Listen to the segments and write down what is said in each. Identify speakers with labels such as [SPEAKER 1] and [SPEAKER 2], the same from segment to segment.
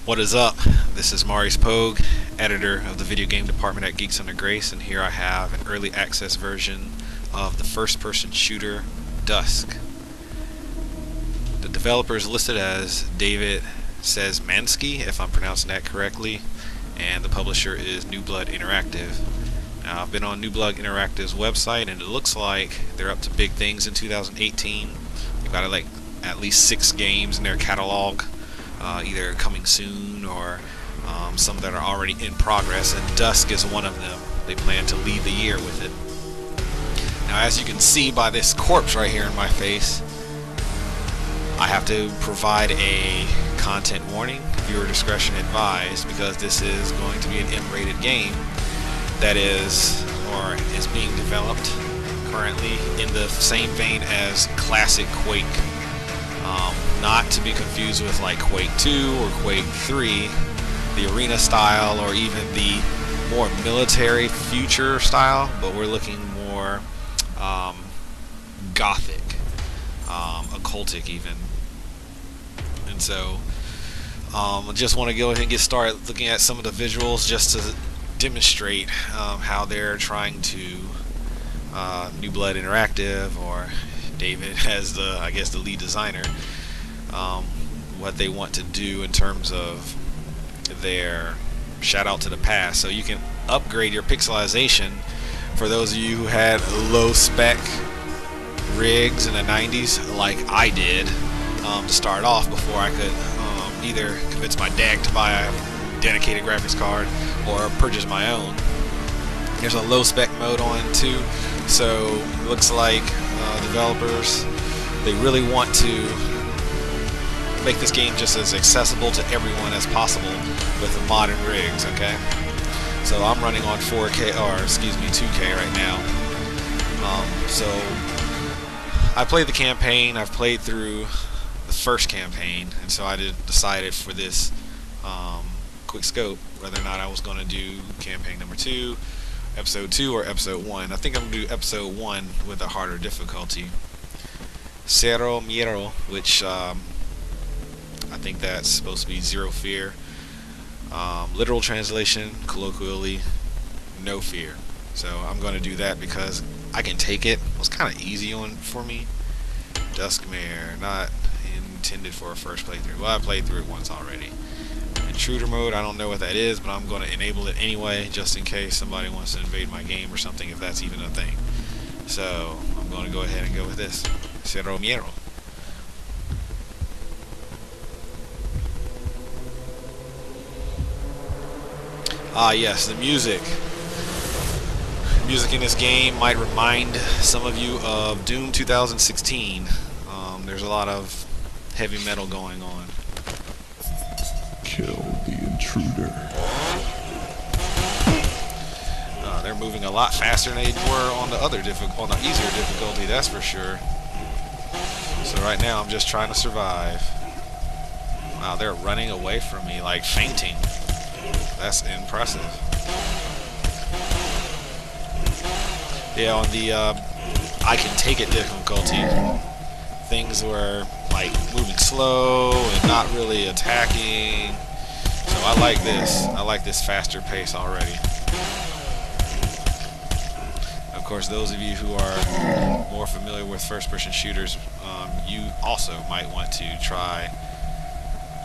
[SPEAKER 1] What is up? This is Maurice, editor of the video game department at Geeks Under Grace, and here I have an early access version of the first-person shooter Dusk. The developer is listed as David Sezmansky, if I'm pronouncing that correctly, and the publisher is New Blood Interactive. Now, I've been on New Blood Interactive's website, and it looks like they're up to big things in 2018. They've got like at least 6 games in their catalog, either coming soon or some that are already in progress, and Dusk is one of them. They plan to lead the year with it. Now, as you can see by this corpse right here in my face, I have to provide a content warning, viewer discretion advised, because this is going to be an M-rated game that is being developed currently in the same vein as classic Quake. Not to be confused with like Quake 2 or Quake 3, the arena style, or even the more military future style, but we're looking more gothic, occultic even. And so I just want to go ahead and get started looking at some of the visuals just to demonstrate how they're trying to, New Blood Interactive, or David as the lead designer, what they want to do in terms of their shout out to the past. So you can upgrade your pixelization for those of you who had low spec rigs in the 90s like I did, to start off before I could either convince my dad to buy a dedicated graphics card or purchase my own. There's a low spec mode on too, so it looks like developers, they really want to make this game just as accessible to everyone as possible with the modern rigs. Okay, so I'm running on 2K right now. So I played the campaign. I've played through the first campaign, and so I decided for this QuickScope whether or not I was going to do campaign number 2, episode 2, or episode 1. I think I'm going to do episode 1 with a harder difficulty. Cero Miedo, which I think that's supposed to be zero fear. Literal translation, colloquially, no fear. So I'm going to do that because I can take it. It was kind of easy for me. Duskmare, not intended for a first playthrough. Well, I played through it once already. Intruder mode, I don't know what that is, but I'm going to enable it anyway, just in case somebody wants to invade my game or something, if that's even a thing. So I'm going to go ahead and go with this. Cero Miedo. Ah, yes, the music. Music in this game might remind some of you of Doom 2016. There's a lot of heavy metal going on.
[SPEAKER 2] Kill the intruder.
[SPEAKER 1] They're moving a lot faster than they were on the easier difficulty, that's for sure. So right now I'm just trying to survive. Wow, they're running away from me, like fainting. That's impressive. Yeah, on the I can take it difficulty, things were like moving slow and not really attacking. So I like this. I like this faster pace already. Of course, those of you who are more familiar with first-person shooters, you also might want to try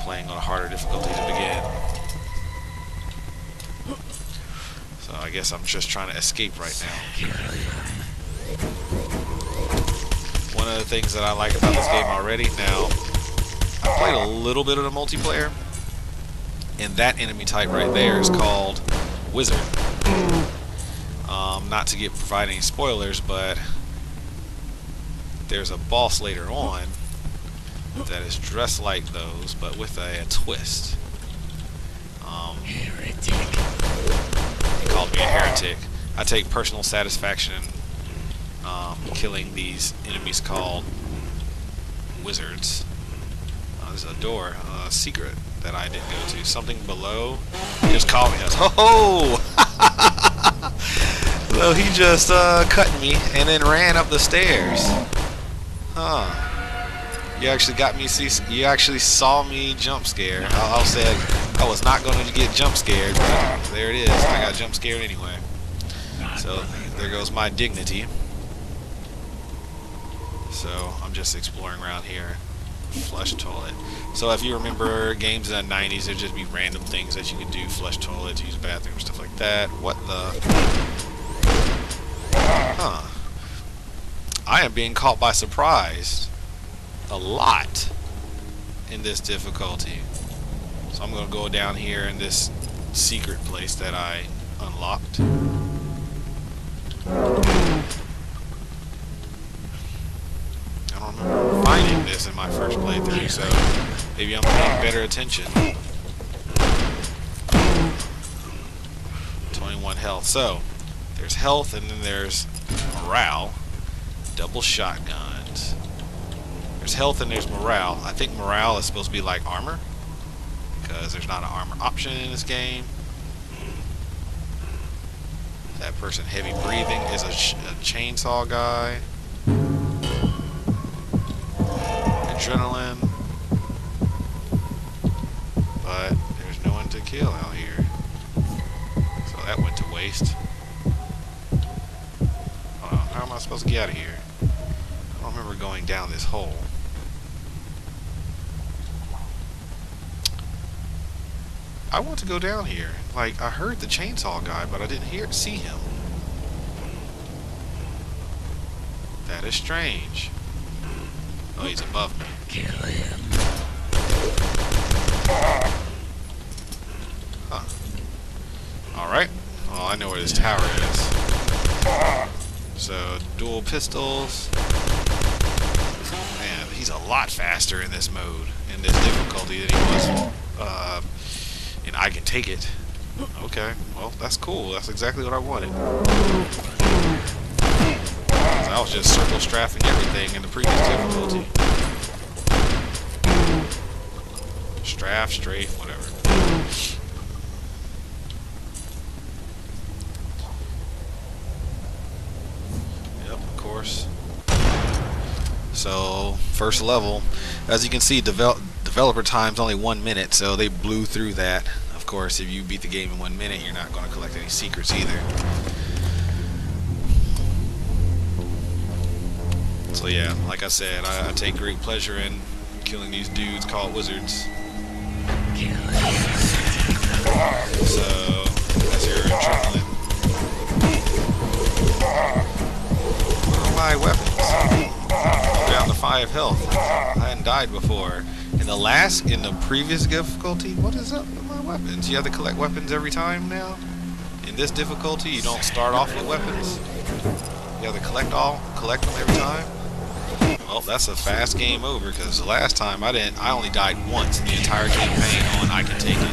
[SPEAKER 1] playing on a harder difficulty to begin. So I guess I'm just trying to escape right now. One of the things that I like about this game already, now, I played a little bit of the multiplayer, and that enemy type right there is called Wizard. Not to provide any spoilers, but there's a boss later on that is dressed like those, but with a twist.
[SPEAKER 3] Heretic.
[SPEAKER 1] He called me a heretic. I take personal satisfaction in killing these enemies called wizards. There's a door, a secret that I didn't go to. Something below. He just called me. I was, ho ho! So he just cut me and then ran up the stairs. Huh. You actually got me. You actually saw me jump scare. I'll say I was not going to get jump scared, but there it is. I got jump scared anyway. So there goes my dignity. So I'm just exploring around here. Flush toilet. So if you remember games in the 90s, there'd just be random things that you could do. Flush toilets, use bathroom, stuff like that. What the? Huh. I am being caught by surprise a lot in this difficulty. So I'm going to go down here in this secret place that I unlocked. I don't remember finding this in my first playthrough, so maybe I'm paying better attention. 21 health. So there's health and then there's morale. Double shotguns. There's health and there's morale. I think morale is supposed to be like armor, because there's not an armor option in this game. That person heavy breathing is a chainsaw guy. Adrenaline. But there's no one to kill out here. So that went to waste. How am I supposed to get out of here? I don't remember going down this hole. I want to go down here. Like, I heard the chainsaw guy, but I didn't see him. That is strange. Oh, he's above me.
[SPEAKER 2] Kill him.
[SPEAKER 1] Huh. Alright. Well, I know where this tower is. So, dual pistols. Man, he's a lot faster in this mode, in this difficulty than he was. And I can take it. Okay, well, that's cool. That's exactly what I wanted. So I was just circle strafing everything in the previous difficulty. Strafe, strafe, whatever. Yep, of course. So, first level. As you can see, developer time's only 1 minute, so they blew through that. Of course, if you beat the game in 1 minute, you're not going to collect any secrets either. So yeah, like I said, I take great pleasure in killing these dudes called wizards. So, that's your adrenaline. Where are my weapons? I'm down to 5 health. I hadn't died before. In the previous difficulty, what is up with my weapons? You have to collect weapons every time now? In this difficulty, you don't start off with weapons. You have to collect them every time? Well, that's a fast game over, because the last time I only died once in the entire campaign on I Can Take It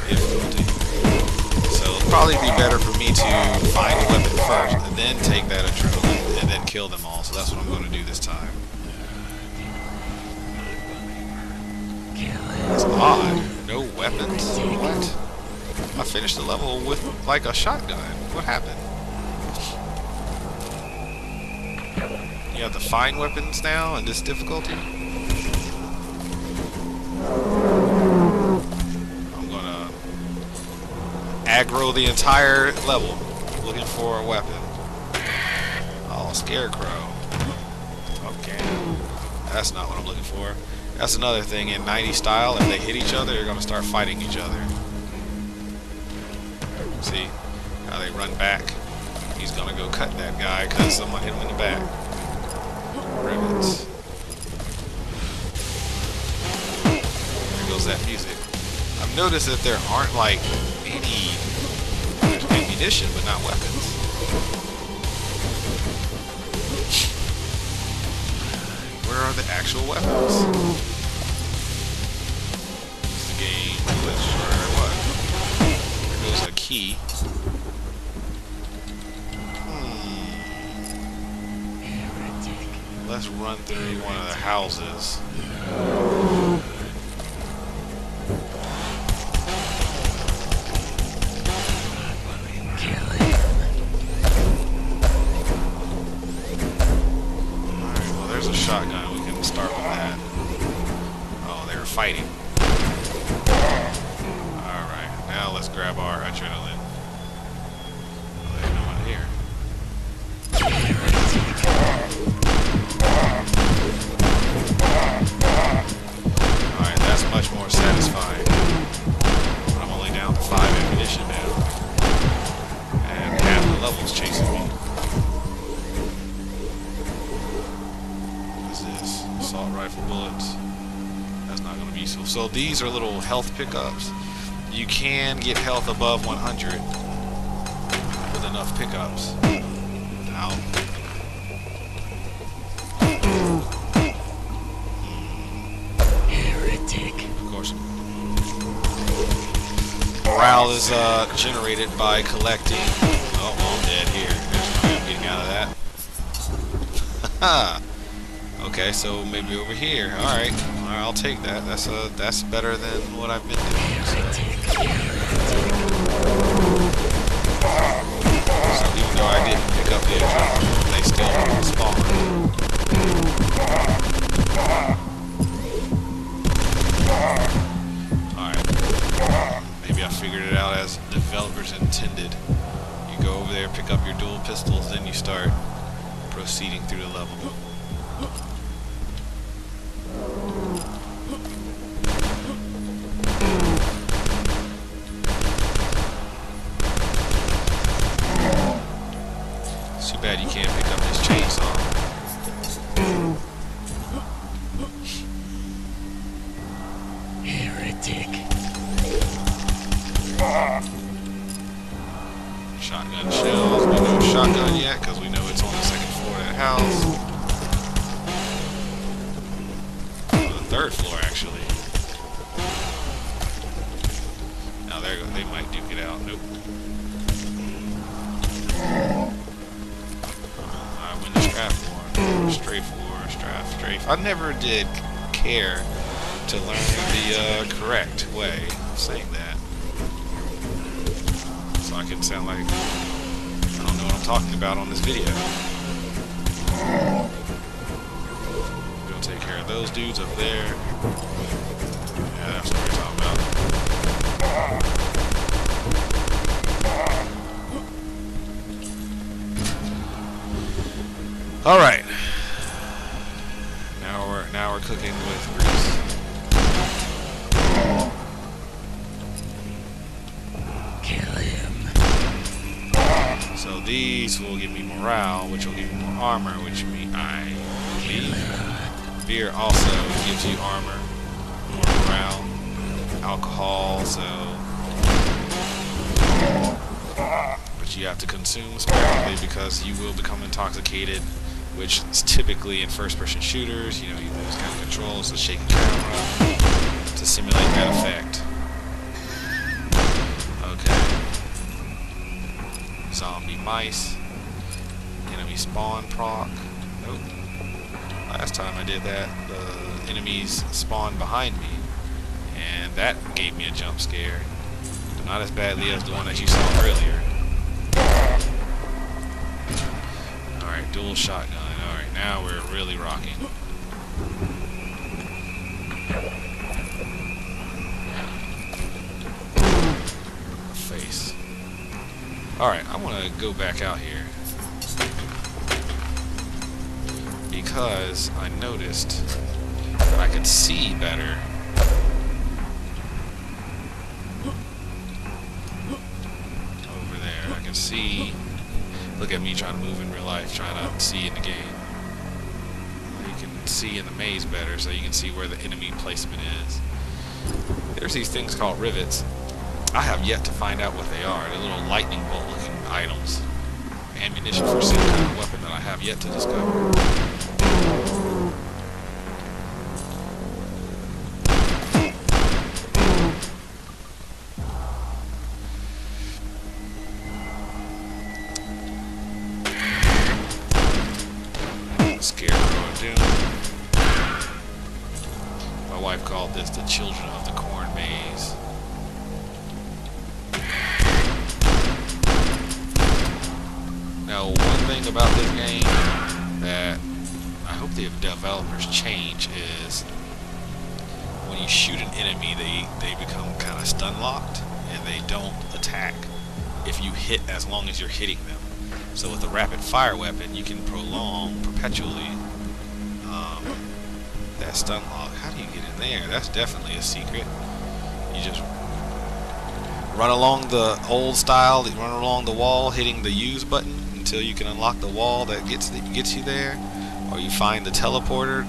[SPEAKER 1] difficulty. So it'll probably be better for me to find a weapon first, and then take that adrenaline, and then kill them all. So that's what I'm going to do this time. It's odd. No weapons? What? I finished the level with, like, a shotgun. What happened? You have to find weapons now in this difficulty? I'm gonna aggro the entire level looking for a weapon. Oh, scarecrow. Okay. That's not what I'm looking for. That's another thing in 90s style. If they hit each other, they're gonna start fighting each other. See how they run back? He's gonna go cut that guy because someone hit him in the back. Rivets. There goes that music. I've noticed that there aren't like there's ammunition but not weapons. Where are the actual weapons? Is the game glitched or what? There goes a key. Let's run through one of the houses. Alright, well there's a shotgun. We can start with that. Oh, they were fighting. levels chasing me. What is this? Assault rifle bullets. That's not going to be useful. So these are little health pickups. You can get health above 100 with enough pickups. Ow.
[SPEAKER 2] Heretic.
[SPEAKER 1] Of course. Morale is generated by collecting. Oh, well, I'm dead here. There's no way I'm getting out of that. Okay, so maybe over here. All right, I'll take that. That's better than what I've been doing. So even though I didn't pick up the adrenaline, they still spawn. Alright. Maybe I figured it out as developers intended. You go over there, pick up your dual pistols, then you start proceeding through the level. It's too bad you can't pick up this chainsaw.
[SPEAKER 2] Heretic.
[SPEAKER 1] Shotgun shells. We know shotgun yet because we know it's on the second floor of that house. On the third floor, actually. Now there you go. They might duke it out. Nope. I win the strafe war. Strafe war. Strafe. I never did care to learn the correct way of saying that. So I can sound like I don't know what I'm talking about on this video. We'll take care of those dudes up there. Yeah, that's what we're talking about. All right. Now we're cooking with grease.
[SPEAKER 2] Kill him.
[SPEAKER 1] So these will give me morale, which will give me more armor, which means I believe beer also gives you armor, more morale, alcohol, so but you have to consume sparingly because you will become intoxicated, which is typically in first-person shooters, you know, you lose kind of control, so shaking camera to simulate that effect. Okay. Zombie mice. Enemy spawn proc. Nope. Last time I did that, the enemies spawned behind me, and that gave me a jump scare. But not as badly as the one that you saw earlier. Alright, dual shotgun. Alright, now we're really rocking. Face. Alright, I want to go back out here because I noticed that I could see better over there. I can see. Look at me trying to move in real life, trying to see in the game. You can see in the maze better, so you can see where the enemy placement is. There's these things called rivets. I have yet to find out what they are. They're little lightning bolt looking items. Ammunition for some kind of weapon that I have yet to discover. Scarecrow of Doom. My wife called this the Children of the Corn Maze. Now, one thing about this game that I hope the developers change is when you shoot an enemy, they become kind of stun locked and they don't attack if you hit as long as you're hitting them. So with a rapid fire weapon, you can prolong perpetually that stun lock. How do you get in there? That's definitely a secret. You just Run along the old style, run along the wall hitting the use button until you can unlock the wall that gets you there, or you find the teleporter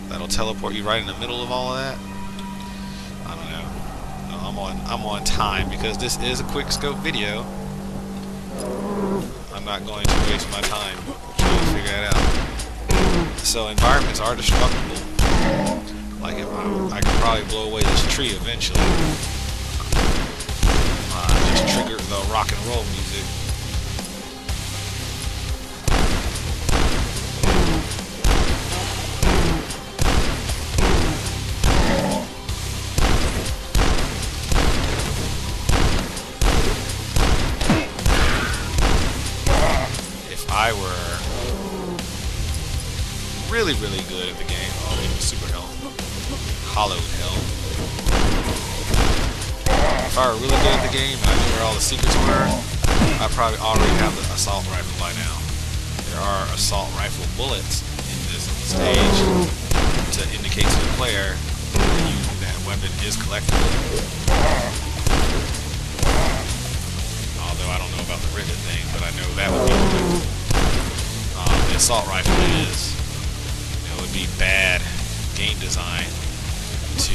[SPEAKER 1] that'll teleport you right in the middle of all of that. I don't know. No, I'm on time because this is a QuickScope video. I'm not going to waste my time trying to figure that out. So environments are destructible. Like I could probably blow away this tree eventually. Just trigger the rock and roll music. If I were really good at the game, oh, even super health, hollowed hell. If I were really good at the game and I knew where all the secrets were, I probably already have the assault rifle by now. There are assault rifle bullets in this stage to indicate to the player that weapon is collectible. Although I don't know about the rivet thing, but I know that would be collectible. The assault rifle is, it would be bad game design to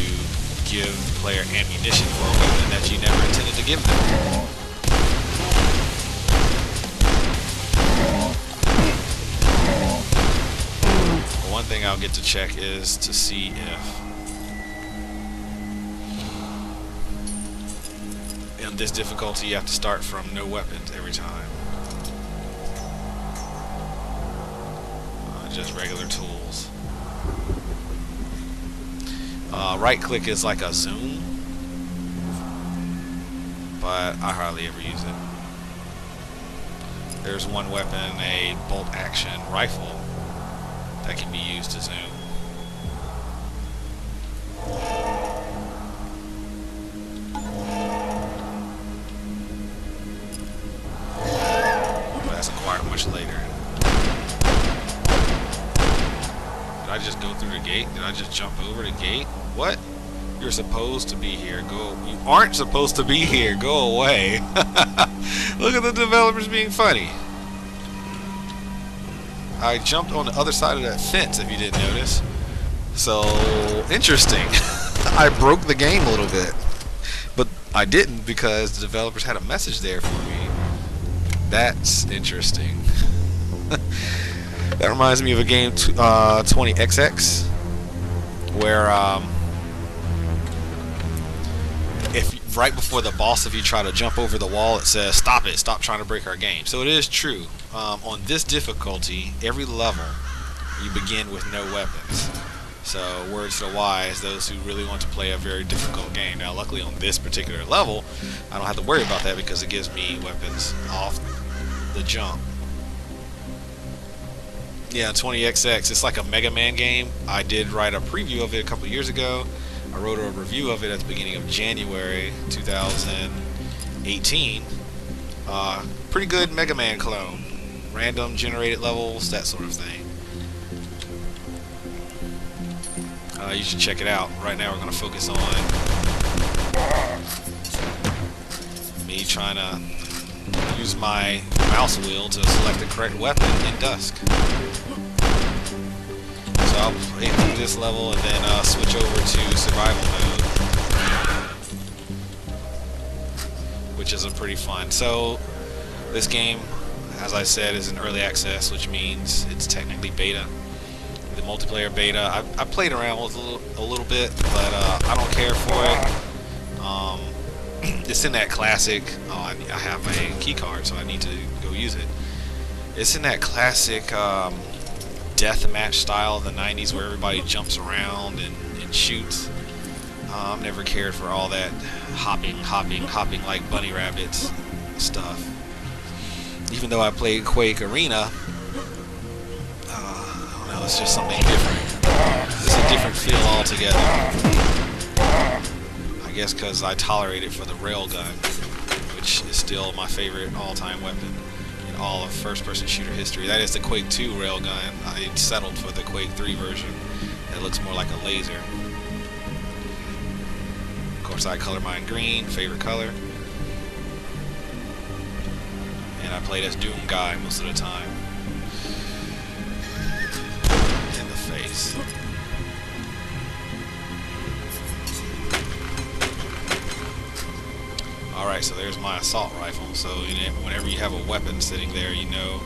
[SPEAKER 1] give the player ammunition for a weapon that you never intended to give them. One thing I'll get to check is to see if in this difficulty you have to start from no weapons every time. Just regular tools. Right click is like a zoom, but I hardly ever use it. There's one weapon, a bolt action rifle, that can be used to zoom. But that's acquired much later. Did I just go through the gate? Did I just jump over the gate? What? You're supposed to be here. Go. You aren't supposed to be here. Go away. Look at the developers being funny. I jumped on the other side of that fence, if you didn't notice. So, interesting. I broke the game a little bit. But I didn't because the developers had a message there for me. That's interesting. That reminds me of a game, 20XX, where if right before the boss, if you try to jump over the wall, it says stop it, stop trying to break our game. So it is true. On this difficulty, every level you begin with no weapons. So words to the wise, those who really want to play a very difficult game. Now luckily on this particular level I don't have to worry about that because it gives me weapons off the jump. Yeah, 20XX, it's like a Mega Man game. I did write a preview of it a couple years ago. I wrote a review of it at the beginning of January 2018. Pretty good Mega Man clone. Random generated levels, that sort of thing. You should check it out. Right now we're going to focus on me trying to use my mouse wheel to select the correct weapon in Dusk. So I'll play through this level and then switch over to survival mode, which is pretty fun. So this game, as I said, is in early access, which means it's technically beta. The multiplayer beta, I played around with a little bit, but I don't care for it. It's in that classic, I have a key card, so I need to go use it. It's in that classic deathmatch style of the 90s where everybody jumps around and shoots. I've never cared for all that hopping like bunny rabbits stuff. Even though I played Quake Arena, I don't know, it's just something different. It's a different feel altogether. I guess because I tolerate it for the railgun, which is still my favorite all-time weapon in all of first-person shooter history. That is the Quake 2 railgun. I settled for the Quake 3 version. It looks more like a laser. Of course, I color mine green, favorite color. I played as Doom Guy most of the time. In the face. Alright, so there's my assault rifle. So whenever you have a weapon sitting there, you know,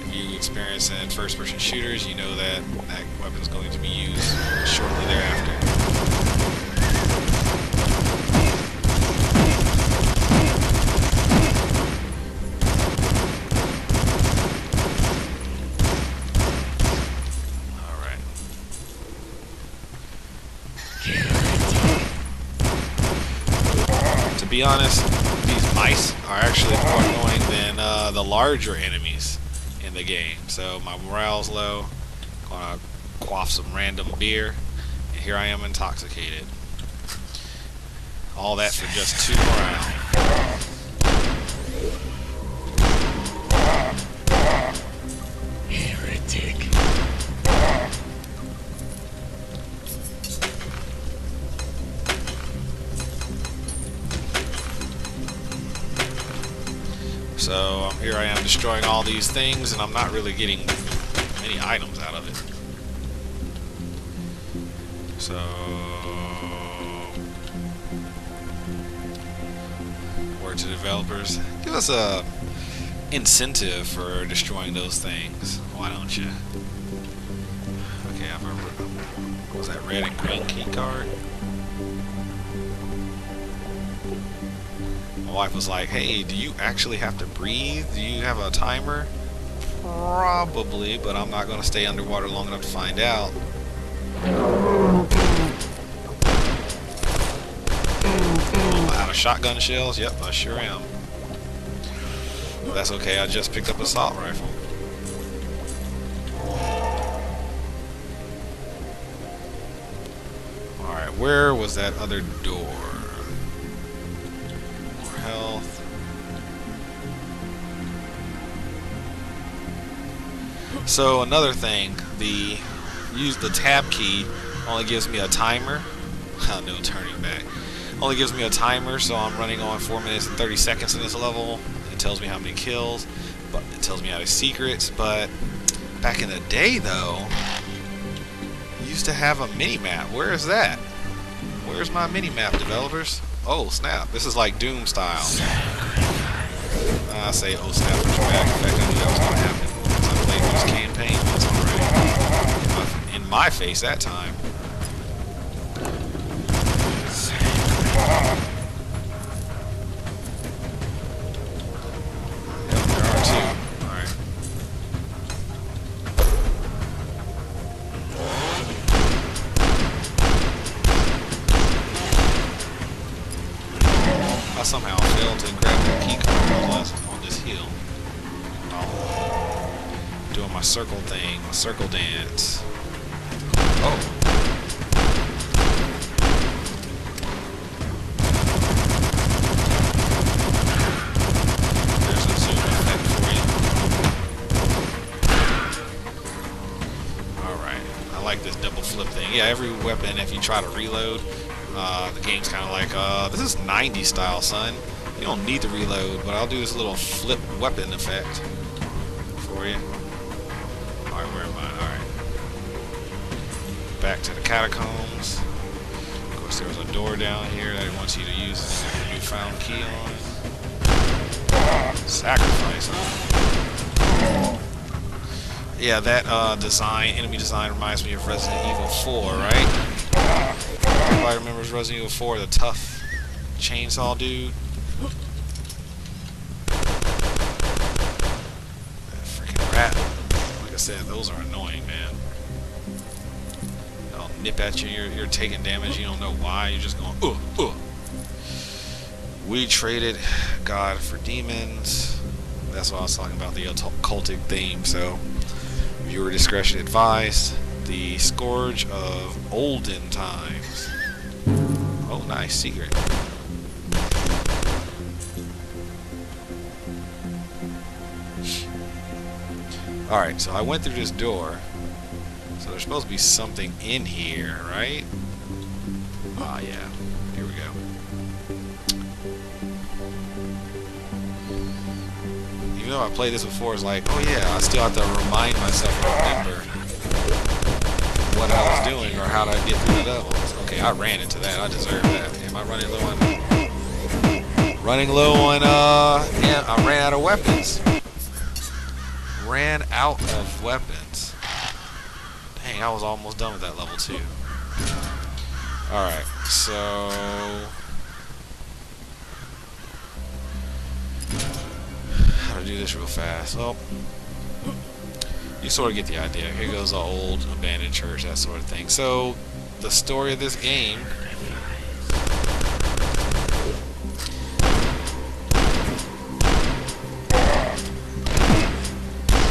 [SPEAKER 1] if you experience in first-person shooters, you know that that weapon is going to be used shortly thereafter. Alright. To be honest, these mice are actually more annoying than the larger enemies in the game. So my morale's low. Gonna quaff some random beer, and here I am intoxicated. All that for just 2 morale.
[SPEAKER 2] Heretic.
[SPEAKER 1] So here I am destroying all these things, and I'm not really getting many items out of it. So word to developers, give us a incentive for destroying those things. Why don't you? Okay, I've remember. What was that, red and green key card? My wife was like, hey, do you actually have to breathe? Do you have a timer? Probably, but I'm not going to stay underwater long enough to find out. Out of shotgun shells? Yep, I sure am. But that's okay, I just picked up an assault rifle. Alright, where was that other door? Health. So another thing, use the tab key only gives me a timer. No turning back. Only gives me a timer, so I'm running on 4 minutes and 30 seconds in this level. It tells me how many kills, but it tells me out of secrets. But back in the day, though, you used to have a mini map. Where is that? Where's my mini map, developers? Oh snap, this is like Doom style. I say oh snap for dramatic effect. I knew that was going to happen because I played this campaign once already. In my face that time. Yep, there are 2. Alright. I somehow failed to grab the key card on this hill. Oh. Doing my circle thing, my circle dance. Oh. There's a zoom effect for you. Alright. I like this double flip thing. Yeah, every weapon, if you try to reload, the game's kind of like, this is 90s style, son. You don't need to reload, but I'll do this little flip weapon effect for you. Alright, where am I? Alright. Back to the catacombs. Of course, there was a door down here that it wants you to use a newfound key on. Sacrifice, huh? Yeah, that enemy design reminds me of Resident Evil 4, right? Everybody remembers Resident Evil 4, the tough chainsaw dude. That freaking rat. Like I said, those are annoying, man. They'll nip at you, you're taking damage, you don't know why, you're just going, We traded God for demons. That's what I was talking about, the occultic theme, so viewer discretion advised. The Scourge of Olden Times. Oh, nice secret. Alright, so I went through this door. So there's supposed to be something in here, right? Ah, yeah. Here we go. even though I played this before, it's like, oh yeah, I still have to remind myself and remember what I was doing or how to get through the levels. Okay, I ran into that. I deserve that. Am I running low on? Running low on. Yeah, I ran out of weapons. Ran out of weapons. Dang, I was almost done with that level too. All right, so. How to do this real fast? Well, you sort of get the idea. Here goes an old abandoned church, that sort of thing. So, the story of this game.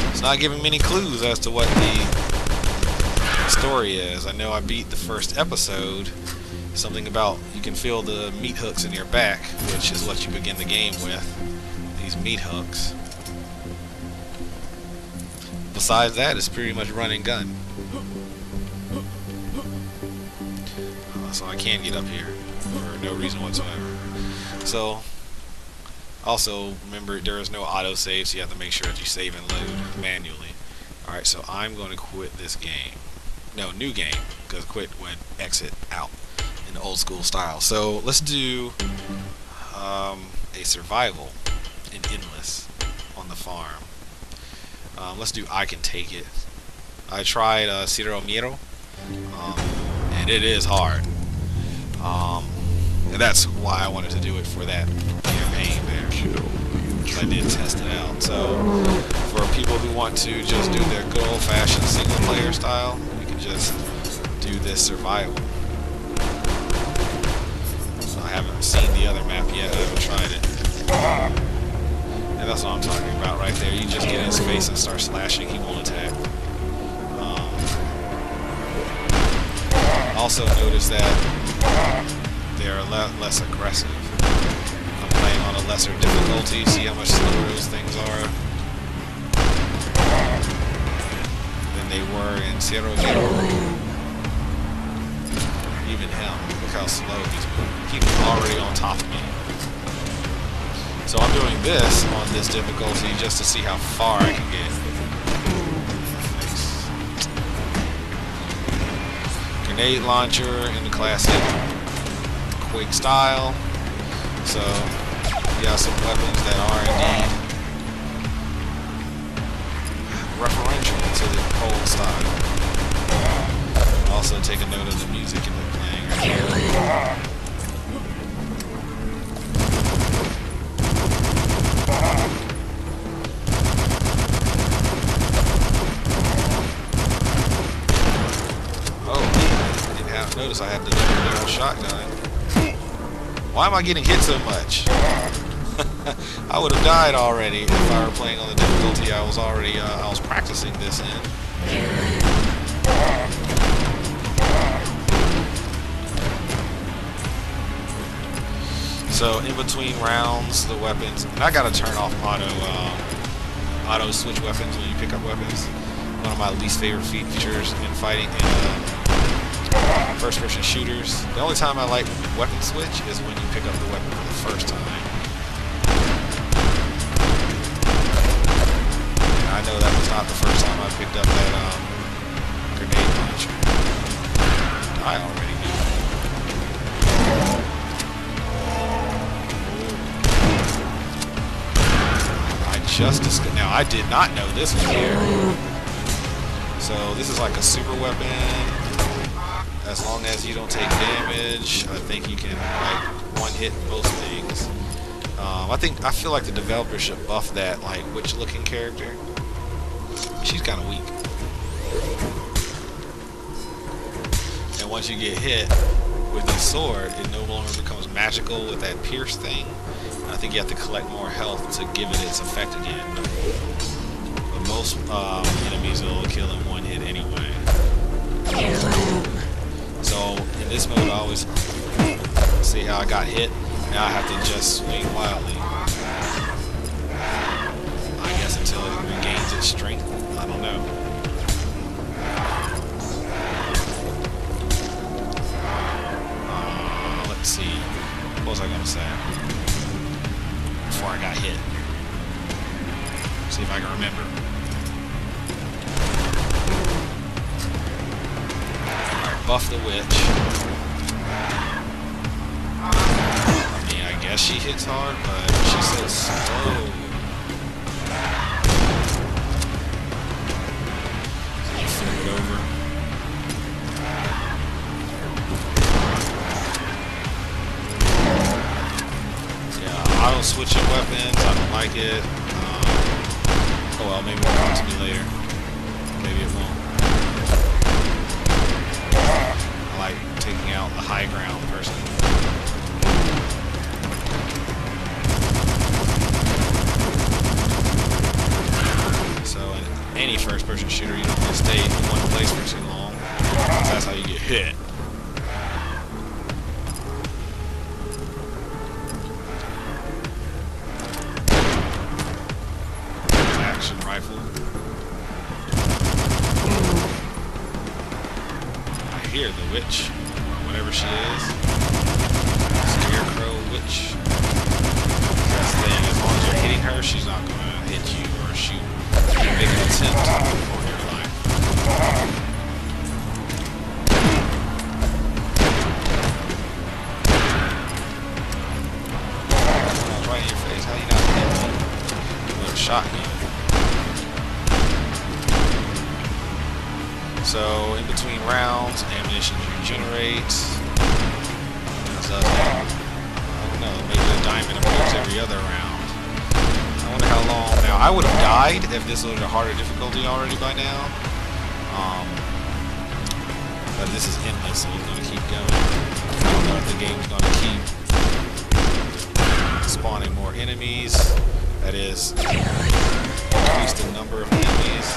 [SPEAKER 1] It's not giving many clues as to what the story is. I know I beat the first episode. Something about you can feel the meat hooks in your back, which is what you begin the game with. These meat hooks. Besides that, it's pretty much run and gun. So I can't get up here for no reason whatsoever. So, also remember there is no autosave, so you have to make sure that you save and load manually. Alright, so I'm going to quit this game. No, new game, because quit would exit out in the old school style. So let's do a survival in endless on the farm. Let's do I Can Take It. I tried Ciro Miro, and it is hard. And that's why I wanted to do it for that campaign there. I did test it out. So for people who want to just do their good old-fashioned single-player style, you can just do this survival. So I haven't seen the other map yet. I haven't tried it. And that's what I'm talking about right there. You just get in his face and start slashing, he won't attack. Also notice that they're a lot less aggressive. I'm playing on a lesser difficulty. See how much slower those things are than they were in Zero Zero. Even him, look how slow he's moving. He's already on top of me. So I'm doing this on this difficulty just to see how far I can get. Nice. Grenade launcher in the classic Quake style. So you got some weapons that are indeed referential to the old style. Also take a note of the music in the playing right here. Notice I had the double shotgun. Why am I getting hit so much? I would have died already if I were playing on the difficulty I was already I was practicing this in. So in between rounds, the weapons, and I gotta turn off auto switch weapons when you pick up weapons. One of my least favorite features in fighting in first-person shooters. The only time I like weapon switch is when you pick up the weapon for the first time. And I know that was not the first time I picked up that grenade launcher. I already knew. I just discovered. Now I did not know this was here. So this is like a super weapon. As long as you don't take damage, I think you can like one-hit most things. I feel like the developer should buff that like witch-looking character. She's kind of weak. And once you get hit with the sword, it no longer becomes magical with that pierce thing. And I think you have to collect more health to give it its effect again. But most enemies will kill in one hit anyway. So in this mode, I always see how I got hit. Now I have to just swing wildly. I guess until it regains its strength. I don't know. Let's see. What was I gonna say before I got hit? buff the witch. I mean, I guess she hits hard, but she's so slow. So you flip it over. Yeah, I don't switch in weapons. I don't like it. Oh well, maybe it'll come to me later. Maybe it won't. I like taking out the high ground person. So in any first-person shooter, you don't want to stay in one place for too long. That's how you get hit. Action rifle. I hear the witch, or whatever she is. Scarecrow witch. That's the thing, as long as you're hitting her, she's not going to hit you or shoot. You make an attempt for your life. Oh, right in your face, how you not hit me? With a shotgun. So, in between rounds, ammunition regenerates. I don't know, maybe a diamond appears every other round. I wonder how long. Now, I would have died if this was a harder difficulty already by now. But this is endless, so it's going to keep going. I don't know if the game's going to keep spawning more enemies. That is, increase the number of enemies.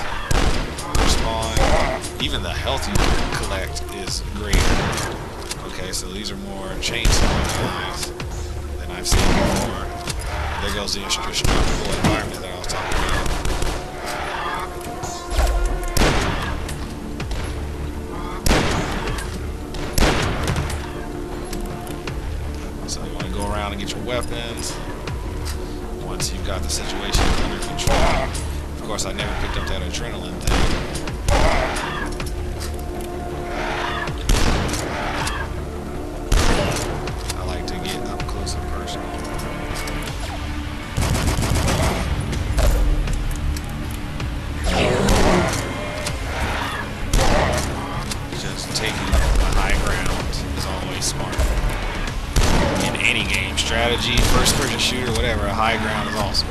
[SPEAKER 1] Spawn. Even the health you can collect is greater. Okay, so these are more chainsaw guys than I've seen before. There goes the indestructible environment that I was talking about. So you want to go around and get your weapons. Once you've got the situation under control. Of course, I never picked up that adrenaline thing. I like to get up close and personal. Just taking the high ground is always smart. In any game, strategy, first-person shooter, whatever, a high ground is awesome.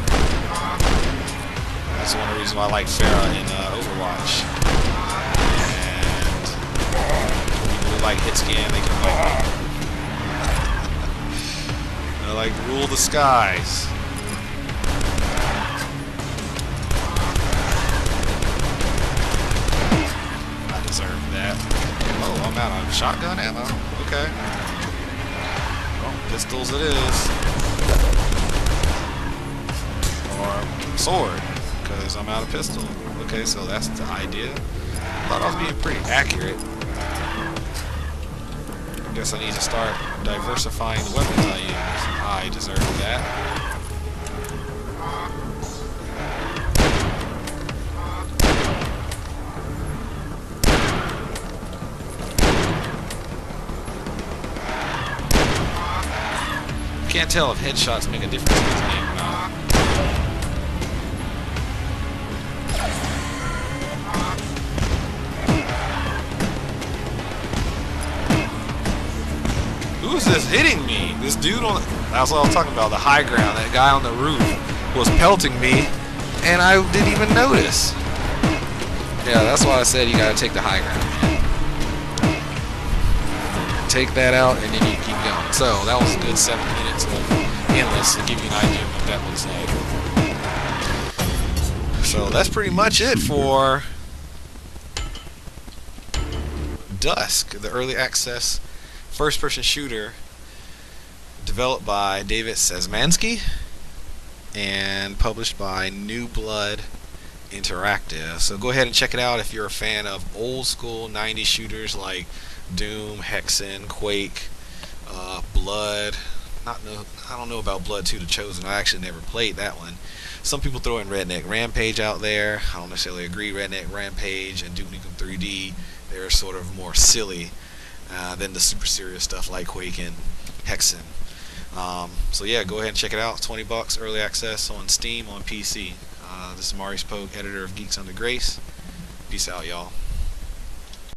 [SPEAKER 1] That's one of the reasons why I like Farah in Overwatch. And people who like hit scan, they can like they like rule the skies. I deserve that. Oh, I'm out of shotgun ammo. Okay. Well, pistols it is. Or sword. Because I'm out of pistol. Okay, so that's the idea. I thought I was being pretty accurate. I guess I need to start diversifying the weapons I use. I deserve that. Can't tell if headshots make a difference in this game or not. Who's this hitting me? This dude on... That's what I was talking about, the high ground. That guy on the roof was pelting me, and I didn't even notice. Yeah, that's why I said you gotta take the high ground. Take that out, and then you keep going. So, that was a good 7 minutes of endless to give you an idea of what that looks like. So, that's pretty much it for Dusk, the early access first-person shooter developed by David Sazmansky and published by New Blood Interactive. So go ahead and check it out if you're a fan of old school 90s shooters like Doom, Hexen, Quake, Blood. I don't know about Blood 2 The Chosen. I actually never played that one. Some people throw in Redneck Rampage out there. I don't necessarily agree. Redneck Rampage and Duke Nukem 3D, they're sort of more silly. than the super serious stuff like Quake and Hexen. So yeah, go ahead and check it out. $20 early access on Steam on PC. This is Maurice Pogue, editor of Geeks Under Grace. Peace out, y'all.